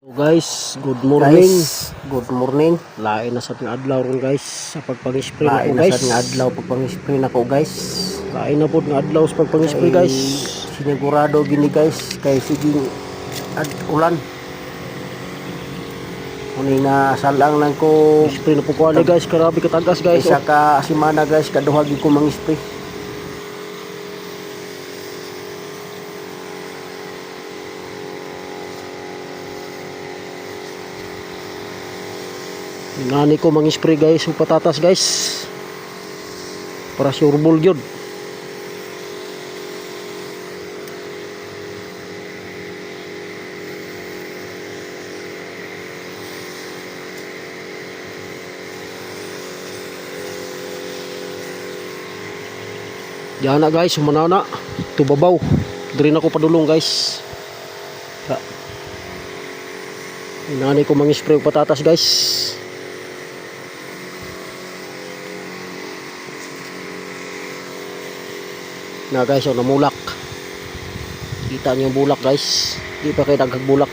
So guys, good morning. Good morning. Lain na sa ating adlaw ron guys sa pagpang-spray na ko Lain na guys. sa nga adlaw pagpang-spray na ko guys. Lain na pod nga adlaw sa pagpang-spray Kay guys. sinigurado gini guys kay siging ulan. Muni nga salang nang ko Spray na po ko ani guys, grabe katagas guys. isa ka semana guys kaduha gyud ko mang-spray. Nani ko mang-spray guys ug patatas guys. Para surebol gyud. Diyan na guys, humana na. Tubabaw. Diri na ko padulong guys. Nani ko mang-spray ug patatas guys. Na guys, oh, namulak. Kita niyo yung bulak guys. Di pa kayo naghagbulak.